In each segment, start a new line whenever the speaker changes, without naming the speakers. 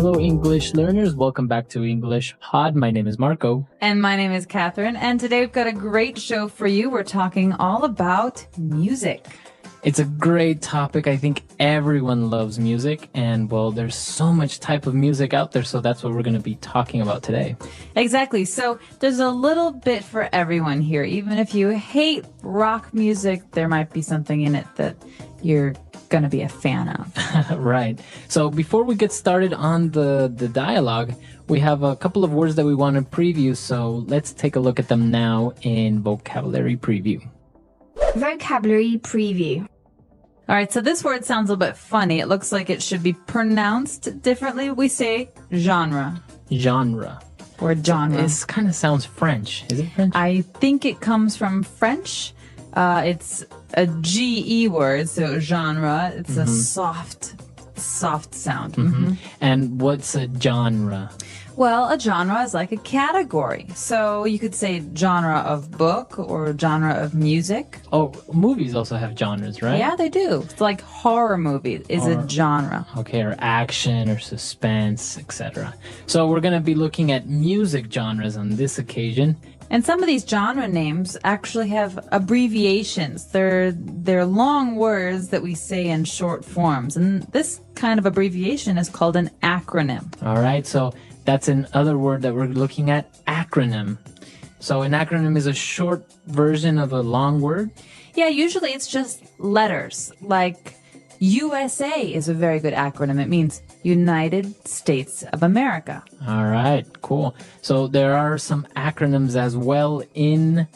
Hello, English learners. Welcome back to English Pod. My name is Marco.
And my name is Catherine. And today we've got a great show for you. We're talking all about music.
It's a great topic. I think everyone loves music. And, well, there's so much type of music out there. So that's what we're going to be talking about today.
Exactly. So there's a little bit for everyone here. Even if you hate rock music, there might be something in it that you're going to be a fan of.
Right. So before we get started on the dialogue, we have a couple of words that we want to preview. So let's take a look at them now in vocabulary preview.
Vocabulary preview.
All right. So this word sounds a little bit funny. It looks like it should be pronounced differently. We say genre.
Genre.
Or genre.
This kind of sounds French. Is it French?
I think it comes from French. It's a GE word, so genre. It's a soft sound.
And what's a genre?
Well, a genre is like a category. So you could say genre of book or genre of music.
Oh, movies also have genres, right?
Yeah, they do. It's like horror movie is a genre.
Okay, or action or suspense, etc. So we're going to be looking at music genres on this occasion.
And some of these genre names actually have abbreviations. They're long words that we say in short forms. And this kind of abbreviation is called an acronym.
All right, so that's another word that we're looking at, acronym. So an acronym is a short version of a long word?
Yeah, usually it's just letters. Like USA is a very good acronym. It means United States of America.
All right, cool. So there are some acronyms as well in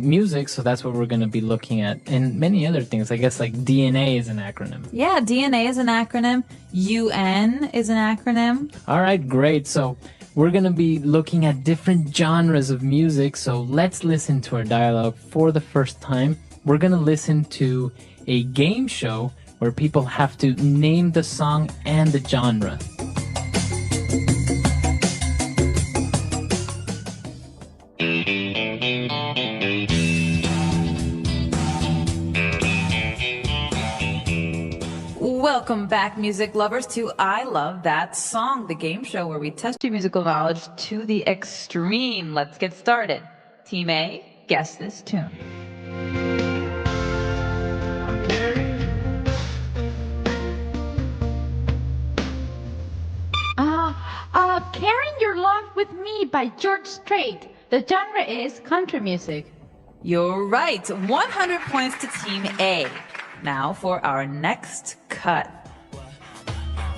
music, so that's what we're going to be looking at. And many other things, I guess, like DNA is an acronym.
Yeah, DNA is an acronym. UN is an acronym.
All right, great. So we're going to be looking at different genres of music. So let's listen to our dialogue for the first time. We're going to listen to a game show where people have to name the song and the genre.
Welcome back, music lovers, to I Love That Song, the game show where we test your musical knowledge to the extreme. Let's get started. Team A, guess this tune.
Carrying Your Love With Me by George Strait. The genre is country music.
You're right. 100 points to Team A. Now for our next cut.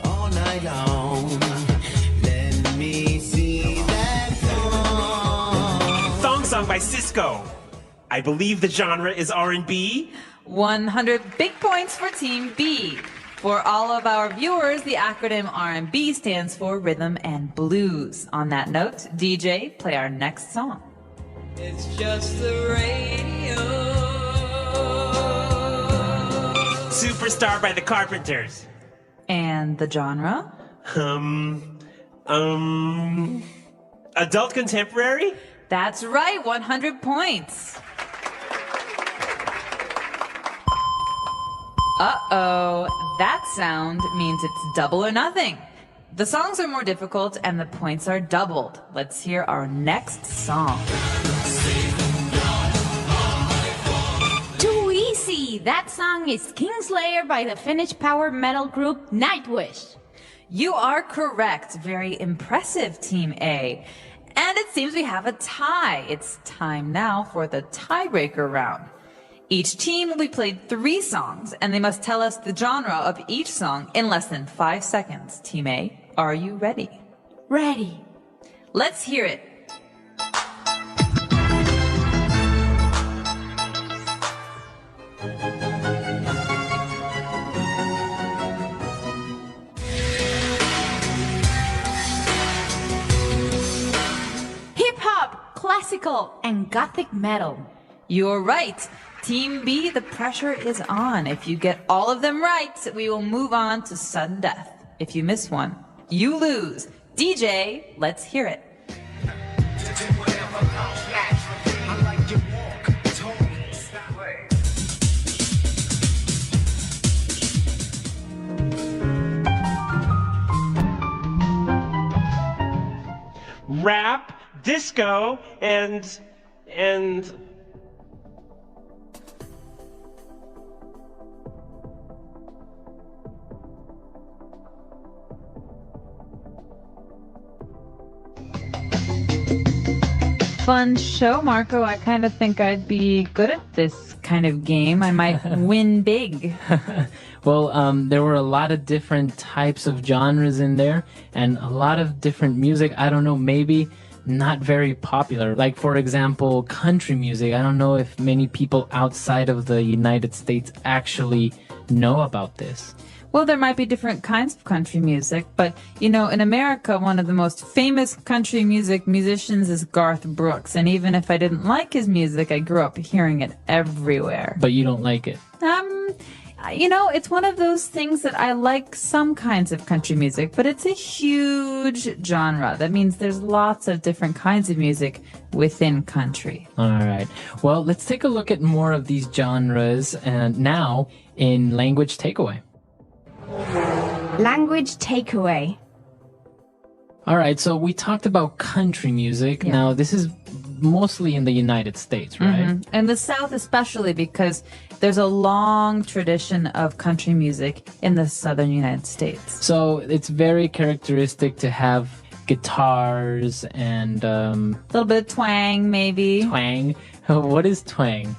All night long, let me see that
Song by Cisco. I believe the genre is R&B.
100 big points for Team B. For all of our viewers, the acronym R&B stands for Rhythm and Blues. On that note, DJ, play our next song.
It's just the radio.
Superstar by the Carpenters.
And the genre?
Adult contemporary?
That's right, 100 points. Uh-oh, that sound means it's double or nothing. The songs are more difficult and the points are doubled. Let's hear our next song.
Too easy. That song is Kingslayer by the Finnish power metal group Nightwish.
You are correct. Very impressive, Team A. And it seems we have a tie. It's time now for the tiebreaker round. Each team will be played 3 songs, and they must tell us the genre of each song in less than 5 seconds. Team A, are you ready?
Ready.
Let's hear it.
Hip-hop, classical, and gothic metal.
You're right. Team B, the pressure is on. If you get all of them right, we will move on to sudden death. If you miss one, you lose. DJ, let's hear it.
rap, disco, and
Fun show, Marco. I kind of think I'd be good at this kind of game. I might win big.
Well, there were a lot of different types of genres in there and a lot of different music. I don't know, maybe not very popular. Like, for example, country music. I don't know if many people outside of the United States actually know about this.
Well, there might be different kinds of country music, but, in America, one of the most famous country music musicians is Garth Brooks. And even if I didn't like his music, I grew up hearing it everywhere.
But you don't like it.
It's one of those things that I like some kinds of country music, but it's a huge genre. That means there's lots of different kinds of music within country.
All right. Well, let's take a look at more of these genres and now in Language Takeaway.
Language takeaway.
All right, so we talked about country music.
Yeah.
Now, this is mostly in the United States, right?
And the South especially, because there's a long tradition of country music in the southern United States.
So it's very characteristic to have guitars and
A little bit of twang, maybe.
twang. What is twang?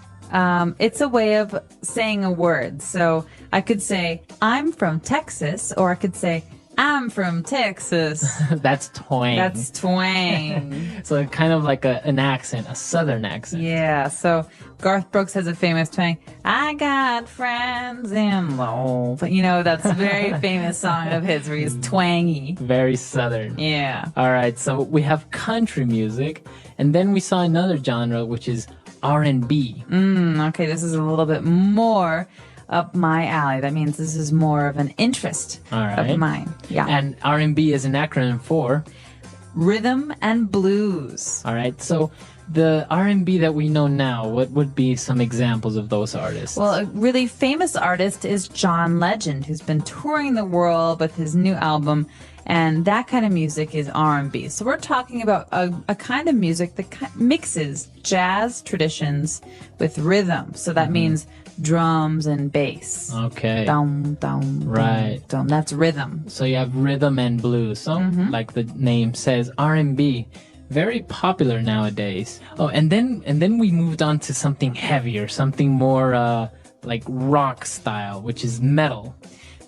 It's a way of saying a word. So I could say, I'm from Texas, or I could say, I'm from Texas.
That's twang.
That's twang.
So kind of like an accent, a southern accent.
Yeah, so Garth Brooks has a famous twang. I got friends in low. But that's a very famous song of his where he's twangy.
Very southern.
Yeah.
All right, so we have country music, and then we saw another genre, which is R&B.
Okay, this is a little bit more up my alley. That means this is more of an interest
All right.
of mine. Yeah.
And R&B is an acronym for...
Rhythm and blues.
All right, so the R&B that we know now, what would be some examples of those artists?
Well, a really famous artist is John Legend, who's been touring the world with his new album, and that kind of music is R&B. So we're talking about a kind of music that mixes jazz traditions with rhythm. So that means drums and bass.
Okay.
Dum, dum,
Right.
dum, dum. That's rhythm.
So you have rhythm and blues. So, like the name says, R&B, very popular nowadays. Oh, and then we moved on to something heavier, something more like rock style, which is metal.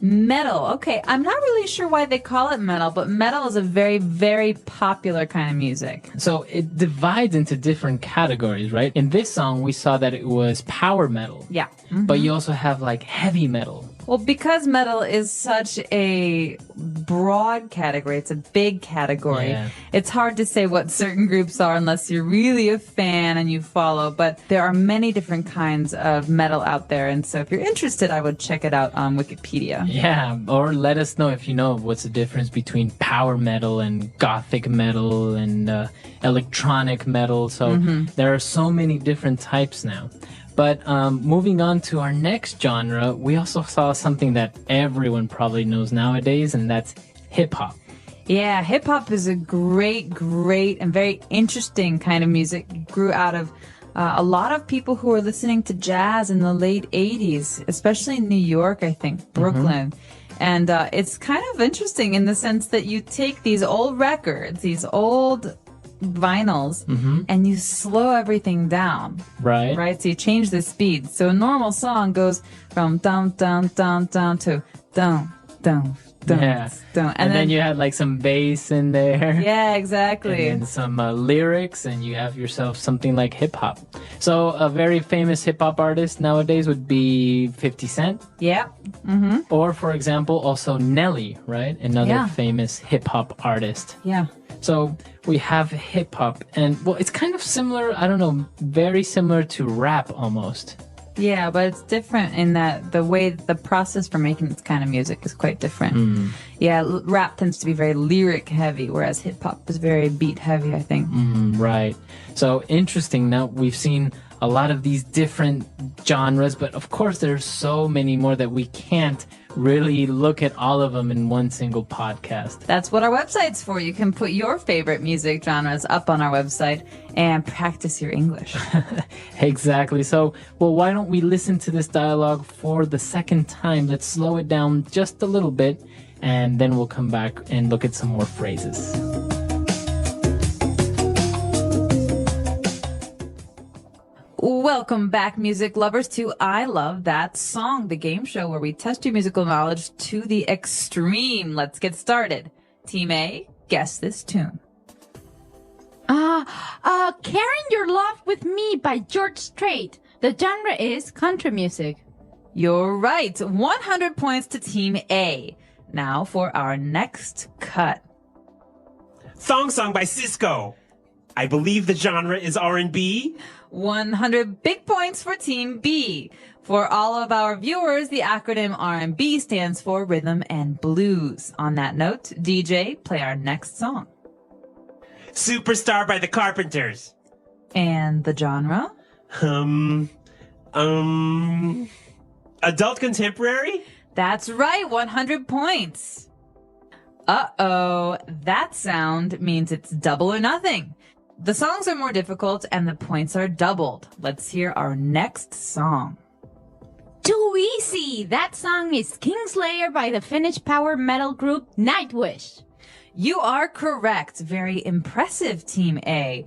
Metal. Okay, I'm not really sure why they call it metal, but metal is a very, very popular kind of music.
So it divides into different categories, right? In this song, we saw that it was power metal.
Yeah.
But you also have like heavy metal.
Well, because metal is such a broad category, it's a big category,
Yeah.
it's hard to say what certain groups are unless you're really a fan and you follow. But there are many different kinds of metal out there. And so if you're interested, I would check it out on Wikipedia.
Yeah, or let us know if you know what's the difference between power metal and gothic metal and electronic metal. So there are so many different types now. But moving on to our next genre, we also saw something that everyone probably knows nowadays, and that's hip-hop.
Yeah, hip hop is a great, great, and very interesting kind of music. It grew out of a lot of people who were listening to jazz in the late 80s, especially in New York, I think, Brooklyn. And it's kind of interesting in the sense that you take these old records, these old vinyls, and you slow everything down.
Right.
Right? So you change the speed. So a normal song goes from dum, dum, dum, dum to dum, dum, dum,
Yeah.
dum.
And then you had like some bass in there.
Yeah, exactly.
And then some lyrics, and you have yourself something like hip hop. So a very famous hip hop artist nowadays would be 50 Cent,
Yeah.
or for example, also Nelly, right? Another
Yeah.
famous hip hop artist.
Yeah.
So we have hip hop, and well, it's kind of similar. I don't know, very similar to rap almost.
Yeah, but it's different in that the process for making this kind of music is quite different. Yeah, rap tends to be very lyric heavy, whereas hip hop is very beat heavy, I think.
Right. So interesting. Now we've seen a lot of these different genres, but of course there's so many more that we can't really look at all of them in one single podcast.
That's what our website's for. You can put your favorite music genres up on our website and practice your English.
Exactly. So, well, why don't we listen to this dialogue for the second time? Let's slow it down just a little bit, and then we'll come back and look at some more phrases.
Welcome back, music lovers, to I Love That Song, the game show where we test your musical knowledge to the extreme. Let's get started. Team A, guess this tune.
Carrying Your Love with Me by George Strait. The genre is country music.
You're right. 100 points to Team A. Now for our next cut.
Thong Song by Cisco. I believe the genre is R&B.
100 big points for Team B. For all of our viewers, the acronym R&B stands for Rhythm and Blues. On that note, DJ, play our next song.
Superstar by the Carpenters.
And the genre?
Adult contemporary?
That's right, 100 points. Uh-oh, that sound means it's double or nothing. The songs are more difficult and the points are doubled. Let's hear our next song.
Too easy. That song is Kingslayer by the Finnish power metal group Nightwish.
You are correct. Very impressive, Team A.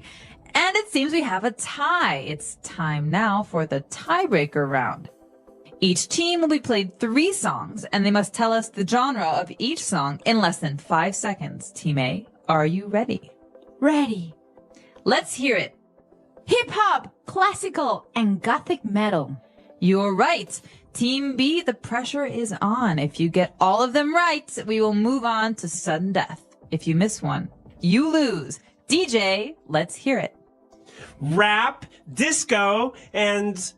And it seems we have a tie. It's time now for the tiebreaker round. Each team will be played 3 songs, and they must tell us the genre of each song in less than 5 seconds. Team A, are you ready?
Ready.
Let's hear it.
Hip hop, classical, and gothic metal.
You're right. Team B, the pressure is on. If you get all of them right, we will move on to sudden death. If you miss one, you lose. DJ, let's hear it.
Rap, disco, and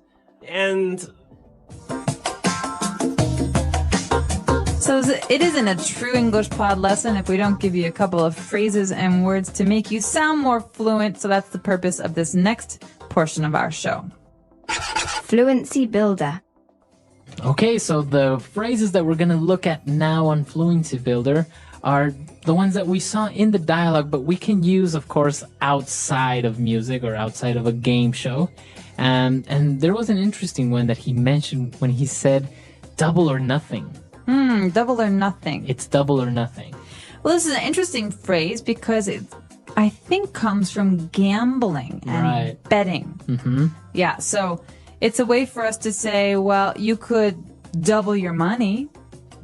So it isn't a true English pod lesson if we don't give you a couple of phrases and words to make you sound more fluent. So that's the purpose of this next portion of our show.
Fluency Builder.
Okay, so the phrases that we're going to look at now on Fluency Builder are the ones that we saw in the dialogue, but we can use, of course, outside of music or outside of a game show. And there was an interesting one that he mentioned when he said double or nothing.
Double or nothing.
It's double or nothing.
Well, this is an interesting phrase because it, I think, comes from gambling and
Right.
betting.
Mm-hmm.
Yeah, so it's a way for us to say, well, you could double your money,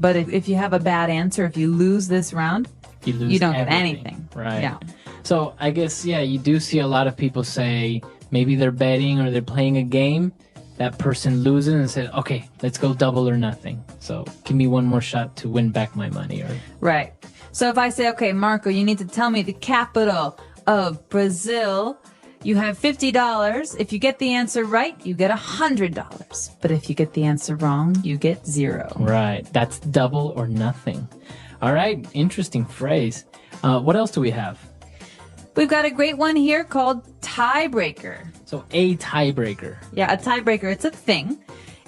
but if you have a bad answer, if you lose this round,
You lose
you don't get
everything.
anything.
Right.
Yeah.
So I guess, yeah, you do see a lot of people say maybe they're betting or they're playing a game. That person loses and says, okay, let's go double or nothing. So give me one more shot to win back my money. Or
Right. So if I say, okay, Marco, you need to tell me the capital of Brazil, you have $50. If you get the answer right, you get $100. But if you get the answer wrong, you get 0.
Right. That's double or nothing. All right. Interesting phrase. What else do we have?
We've got a great one here called tiebreaker.
So a tiebreaker.
Yeah, a tiebreaker. It's a thing.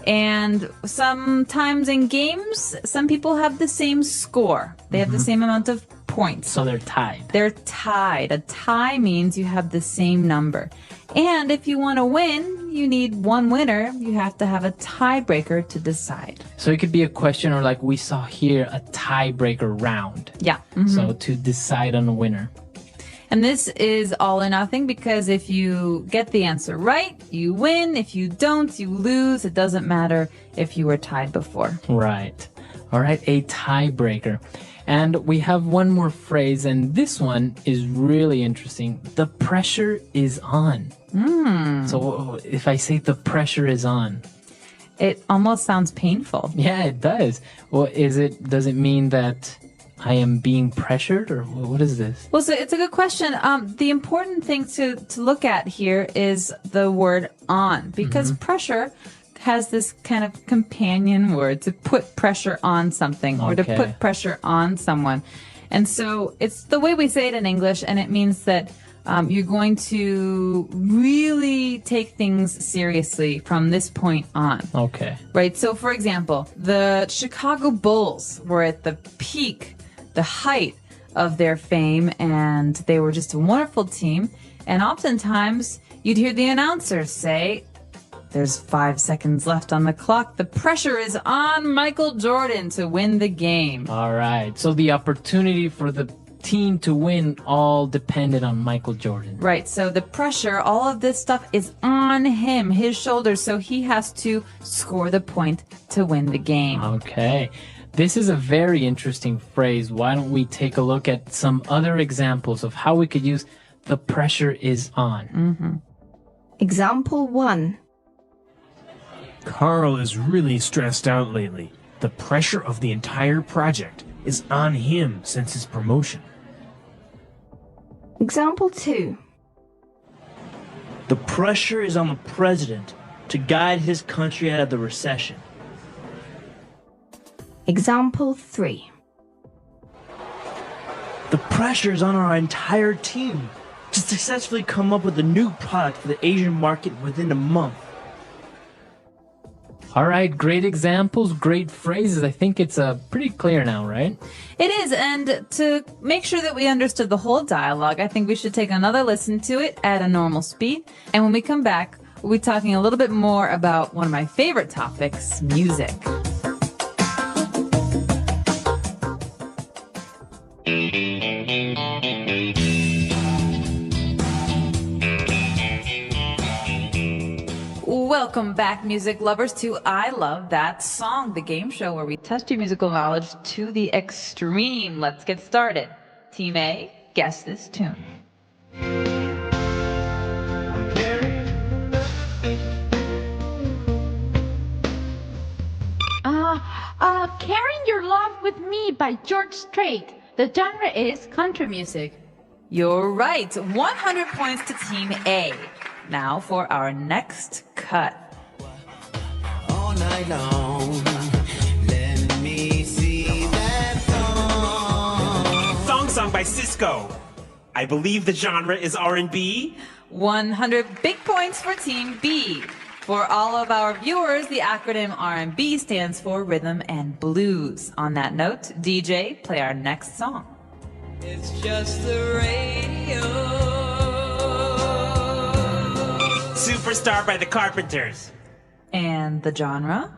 And sometimes in games, some people have the same score. They have the same amount of points.
So they're tied.
They're tied. A tie means you have the same number. And if you want to win, you need one winner. You have to have a tiebreaker to decide.
So it could be a question, or like we saw here, a tiebreaker round.
Yeah.
So to decide on a winner.
And this is all or nothing because if you get the answer right, you win. If you don't, you lose. It doesn't matter if you were tied before.
Right. All right. A tiebreaker. And we have one more phrase, and this one is really interesting. The pressure is on. So if I say the pressure is on,
It almost sounds painful.
yeah, it does. Well, does it mean that I am being pressured, or what is this?
Well, so it's a good question. The important thing to look at here is the word on, because pressure has this kind of companion word to put pressure on something or to
Okay.
put pressure on someone. And so it's the way we say it in English, and it means that You're going to really take things seriously from this point on.
Okay.
Right. So, for example, the Chicago Bulls were at the peak, the height of their fame, and they were just a wonderful team. And oftentimes, you'd hear the announcers say, "There's 5 seconds left on the clock. The pressure is on Michael Jordan to win the game."
All right. So the opportunity for the team to win all depended on Michael Jordan.
Right. So the pressure, all of this stuff is on him, his shoulders. So he has to score the point to win the game.
Okay. This is a very interesting phrase. Why don't we take a look at some other examples of how we could use "the pressure is on"?
Example 1.
Carl is really stressed out lately. The pressure of the entire project is on him since his promotion.
Example 2.
The pressure is on the president to guide his country out of the recession.
Example 3.
The pressure is on our entire team to successfully come up with a new product for the Asian market within a month.
All right, great examples, great phrases. I think it's pretty clear now, right?
It is. And to make sure that we understood the whole dialogue, I think we should take another listen to it at a normal speed. And when we come back, we'll be talking a little bit more about one of my favorite topics, music. Welcome back, music lovers, to I Love That Song, the game show where we test your musical knowledge to the extreme. Let's get started. Team A, guess this tune.
Carrying Your Love with Me by George Strait. The genre is country music.
You're right. 100 points to Team A. Now for our next cut.
All night long. Let me see that
Song by Cisco. I believe the genre is R&B.
100 big points for Team B. For all of our viewers, the acronym R&B stands for Rhythm and Blues. On that note, DJ, play our next song.
It's just the radio.
Superstar by the Carpenters.
And the genre?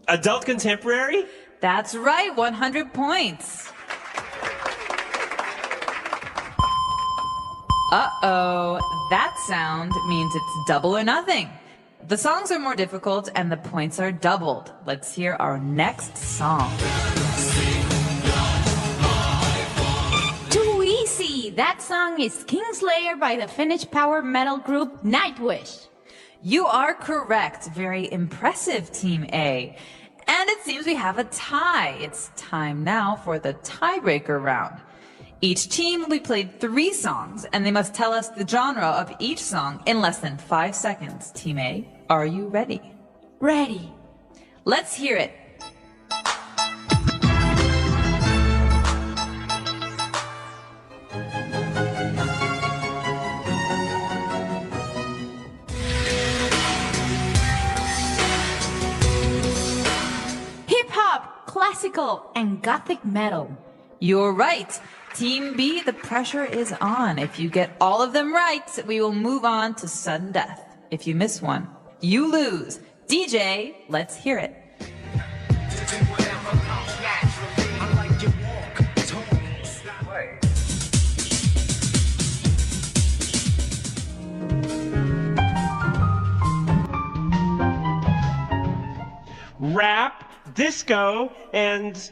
Adult contemporary?
That's right, 100 points. Uh-oh, that sound means it's double or nothing. The songs are more difficult and the points are doubled. Let's hear our next song.
Too easy. That song is Kingslayer by the Finnish power metal group Nightwish.
You are correct. Very impressive, Team A. And it seems we have a tie. It's time now for the tiebreaker round. Each team will be played 3 songs, and they must tell us the genre of each song in less than 5 seconds. Team A, are you ready?
Ready.
Let's hear it.
Hip hop, classical, and gothic metal.
You're right. Team B, the pressure is on. If you get all of them right, we will move on to sudden death. If you miss one, you lose. DJ, let's hear it.
Rap, disco, and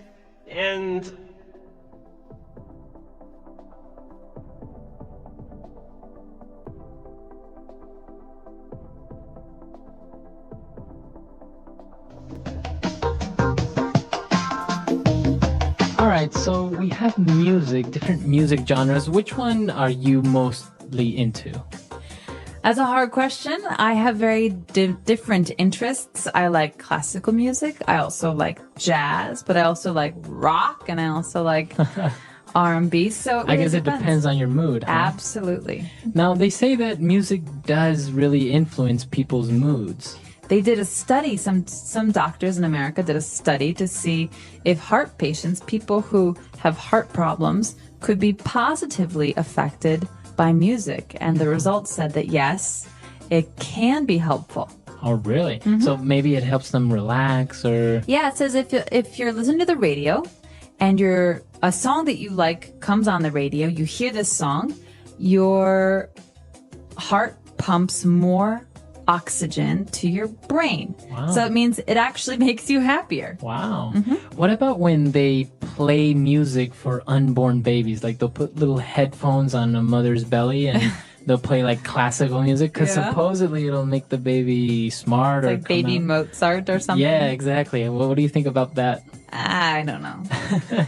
All right, so we have music, different music genres. Which one are you mostly into?
That's a hard question. I have very different interests. I like classical music. I also like jazz, but I also like rock, and I also like R&B. So
I guess it depends on your mood. Huh?
Absolutely.
Now, they say that music does really influence people's moods.
They did a study, some doctors in America did a study to see if heart patients, people who have heart problems, could be positively affected by music. And the results said that yes, it can be helpful.
Oh, really? So maybe it helps them relax or...
Yeah, it says if you're listening to the radio and a song that you like comes on the radio, you hear this song, your heart pumps more oxygen to your brain.
Wow.
So it means it actually makes you happier.
Wow. What about when they play music for unborn babies? Like they'll put little headphones on a mother's belly and they'll play like classical music because
Yeah.
supposedly it'll make the baby smart or
Like baby
come out.
Mozart or something.
Yeah, exactly. What do you think about that?
I don't know.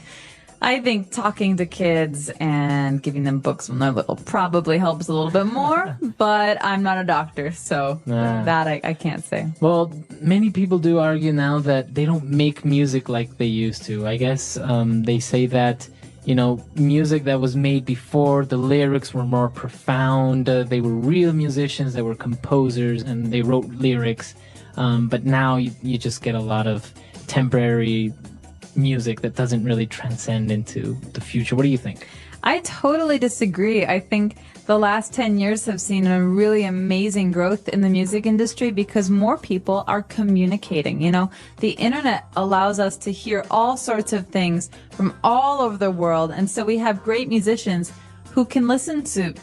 I think talking to kids and giving them books when they're little probably helps a little bit more, but I'm not a doctor, so
Nah.
that I can't say.
Well, many people do argue now that they don't make music like they used to. I guess they say that, you know, music that was made before, the lyrics were more profound. They were real musicians, they were composers, and they wrote lyrics. But now you just get a lot of temporary music that doesn't really transcend into the future. What do you think?
I totally disagree. I think the last 10 years have seen a really amazing growth in the music industry because more people are communicating. You know, the internet allows us to hear all sorts of things from all over the world. And so we have great musicians who can listen to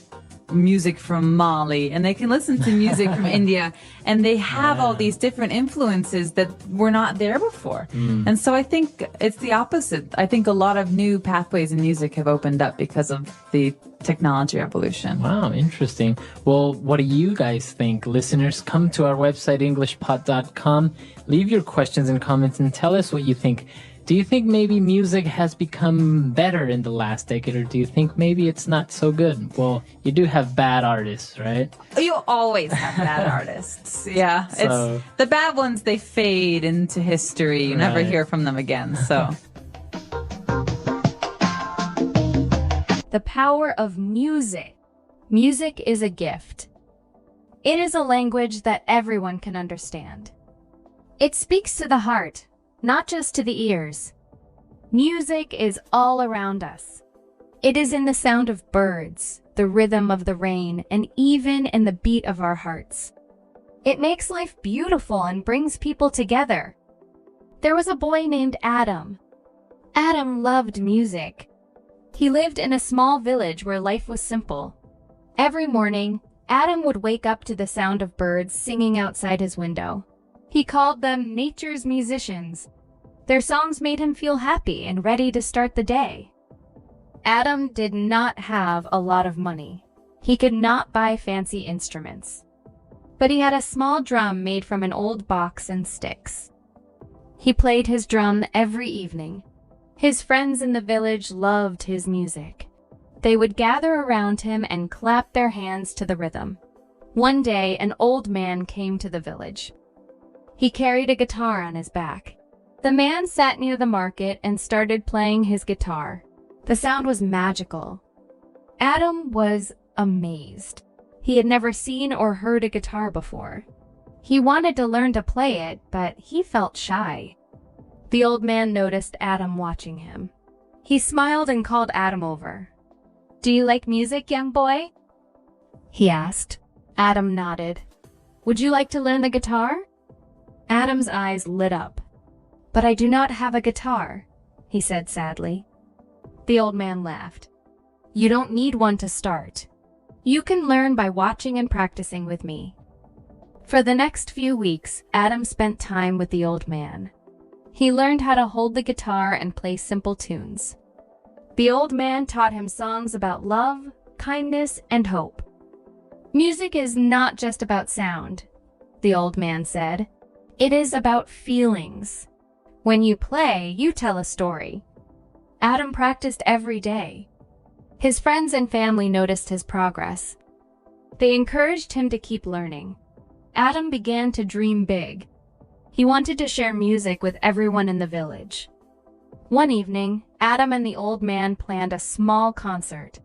music from Mali and they can listen to music from India, and they have all these different influences that were not there before. And so I think it's the opposite. I think a lot of new pathways in music have opened up because of the technology revolution.
Wow, interesting. Well, what do you guys think? Listeners, come to our website, englishpot.com. Leave your questions and comments and tell us what you think. Do you think maybe music has become better in the last decade, or do you think maybe it's not so good? Well, you do have bad artists, right?
You always have bad artists. Yeah.
So-
It's the bad ones, they fade into history. You never
Right.
hear from them again. So
The power of music. Music is a gift. It is a language that everyone can understand. It speaks to the heart, not just to the ears. Music is all around us. It is in the sound of birds, the rhythm of the rain, and even in the beat of our hearts. It makes life beautiful and brings people together. There was a boy named Adam. Adam loved music. He lived in a small village where life was simple. Every morning, Adam would wake up to the sound of birds singing outside his window. He called them nature's musicians. Their songs made him feel happy and ready to start the day. Adam did not have a lot of money. He could not buy fancy instruments. But he had a small drum made from an old box and sticks. He played his drum every evening. His friends in the village loved his music. They would gather around him and clap their hands to the rhythm. One day, an old man came to the village. He carried a guitar on his back. The man sat near the market and started playing his guitar. The sound was magical. Adam was amazed. He had never seen or heard a guitar before. He wanted to learn to play it, but he felt shy. The old man noticed Adam watching him. He smiled and called Adam over. "Do you like music, young boy?" he asked. Adam nodded. "Would you like to learn the guitar?" Adam's eyes lit up. "But I do not have a guitar," he said sadly. The old man laughed. "You don't need one to start. You can learn by watching and practicing with me." For the next few weeks, Adam spent time with the old man. He learned how to hold the guitar and play simple tunes. The old man taught him songs about love, kindness, and hope. "Music is not just about sound," the old man said. "It is about feelings. When you play, you tell a story." Adam practiced every day. His friends and family noticed his progress. They encouraged him to keep learning. Adam began to dream big. He wanted to share music with everyone in the village. One evening, Adam and the old man planned a small concert.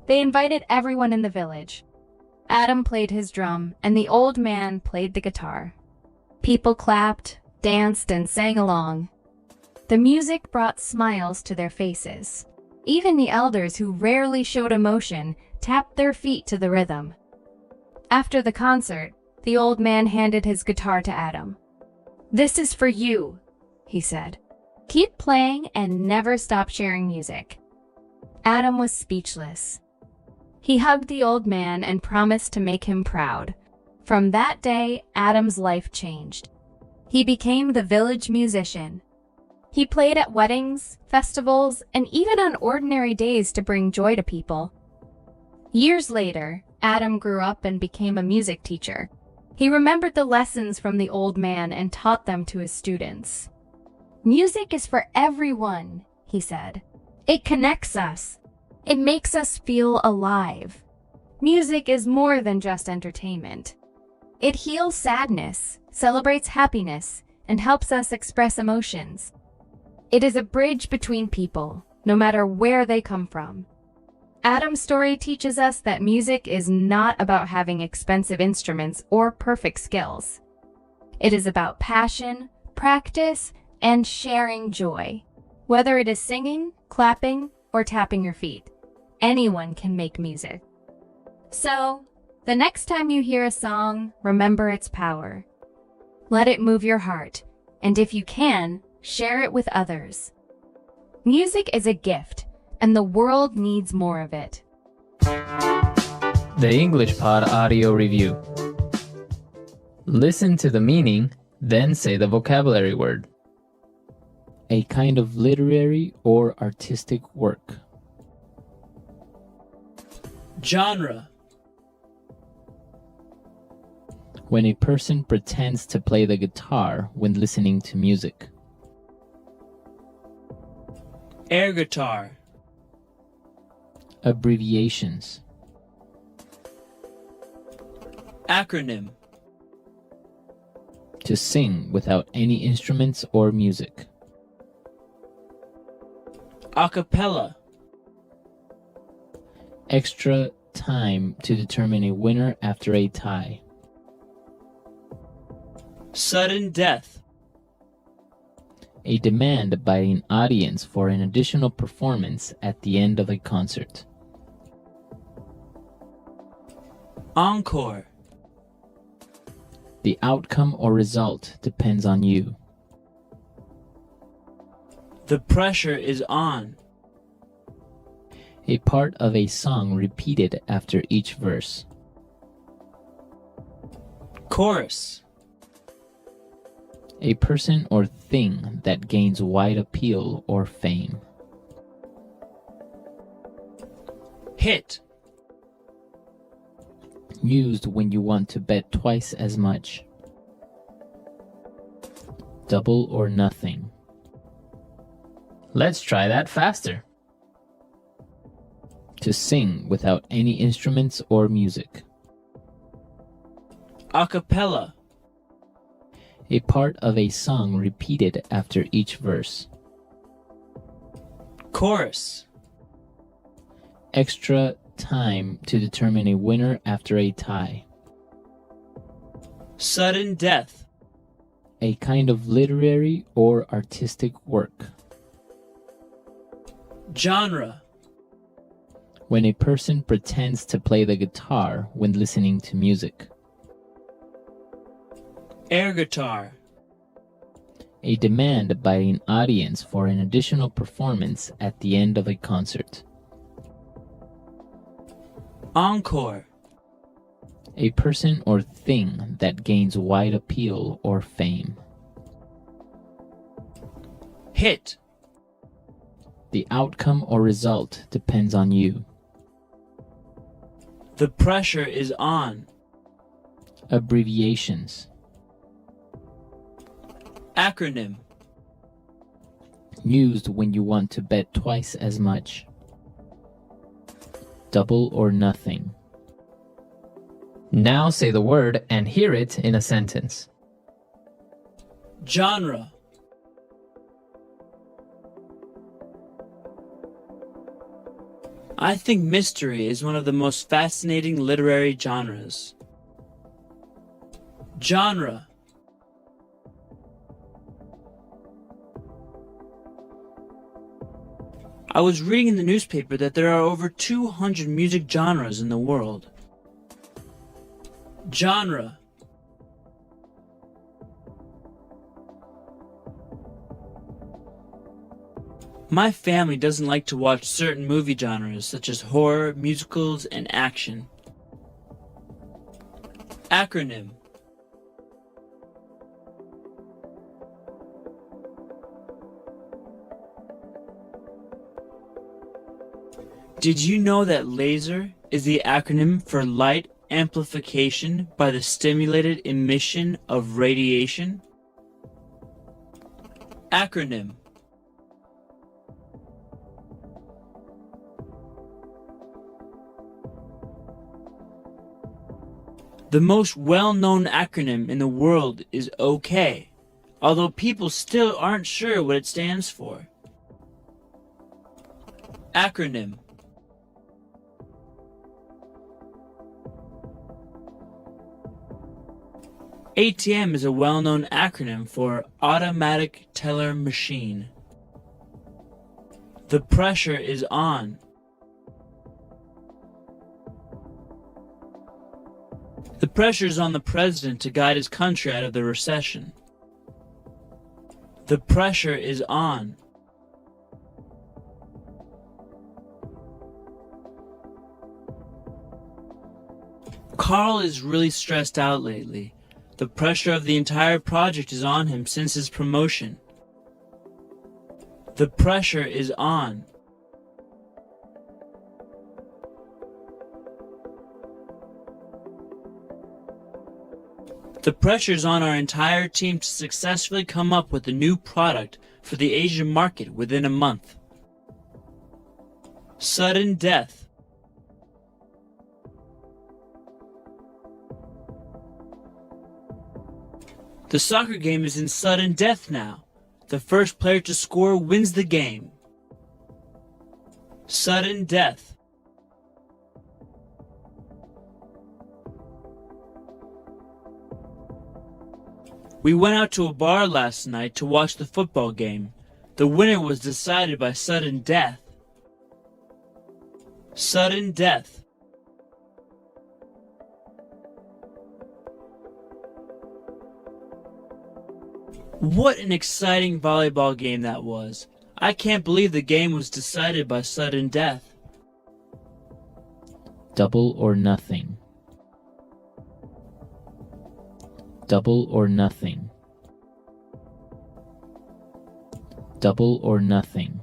They invited everyone in the village. Adam played his drum, and the old man played the guitar. People clapped, danced, and sang along. The music brought smiles to their faces. Even the elders, who rarely showed emotion, tapped their feet to the rhythm. After the concert, the old man handed his guitar to Adam. "This is for you," he said. "Keep playing and never stop sharing music." Adam was speechless. He hugged the old man and promised to make him proud. From that day, Adam's life changed. He became the village musician. He played at weddings, festivals, and even on ordinary days to bring joy to people. Years later, Adam grew up and became a music teacher. He remembered the lessons from the old man and taught them to his students. "Music is for everyone," he said. "It connects us. It makes us feel alive. Music is more than just entertainment. It heals sadness, celebrates happiness, and helps us express emotions. It is a bridge between people, no matter where they come from." Adam's story teaches us that music is not about having expensive instruments or perfect skills. It is about passion, practice, and sharing joy. Whether it is singing, clapping, or tapping your feet, anyone can make music. So, the next time you hear a song, remember its power. Let it move your heart, and if you can, share it with others. Music is a gift, and the world needs more of it.
The English Pod Audio Review. Listen to the meaning, then say the vocabulary word. A kind of literary or artistic work.
Genre.
When a person pretends to play the guitar when listening to music.
Air guitar.
Abbreviations.
Acronym.
To sing without any instruments or music.
Acapella.
Extra time to determine a winner after a tie.
Sudden death.
A demand by an audience for an additional performance at the end of a concert.
Encore.
The outcome or result depends on you.
The pressure is on.
A part of a song repeated after each verse.
Chorus.
A person or thing that gains wide appeal or fame.
Hit.
Used when you want to bet twice as much. Double or nothing. Let's try that faster. To sing without any instruments or music.
Acapella.
A part of a song repeated after each verse.
Chorus.
Extra time to determine a winner after a tie.
Sudden death.
A kind of literary or artistic work.
Genre.
When a person pretends to play the guitar when listening to music.
Air guitar.
A demand by an audience for an additional performance at the end of a concert.
Encore.
A person or thing that gains wide appeal or fame.
Hit.
The outcome or result depends on you.
The pressure is on.
Abbreviations.
Acronym.
Used when you want to bet twice as much. Double or nothing. Now say the word and hear it in a sentence.
Genre. I think mystery is one of the most fascinating literary genres. Genre. I was reading in the newspaper that there are over 200 music genres in the world. Genre. My family doesn't like to watch certain movie genres such as horror, musicals, and action. Acronym. Did you know that LASER is the acronym for Light Amplification by the Stimulated Emission of Radiation? Acronym. The most well-known acronym in the world is OK, although people still aren't sure what it stands for. Acronym. ATM is a well-known acronym for Automatic Teller Machine. The pressure is on. The pressure is on the president to guide his country out of the recession. The pressure is on. Carl is really stressed out lately. The pressure of the entire project is on him since his promotion. The pressure is on. The pressure is on our entire team to successfully come up with a new product for the Asian market within a month. Sudden death. The soccer game is in sudden death now. The first player to score wins the game. Sudden death. We went out to a bar last night to watch the football game. The winner was decided by sudden death. Sudden death. What an exciting volleyball game that was. I can't believe the game was decided by sudden death.
Double or nothing. Double or nothing. Double or nothing.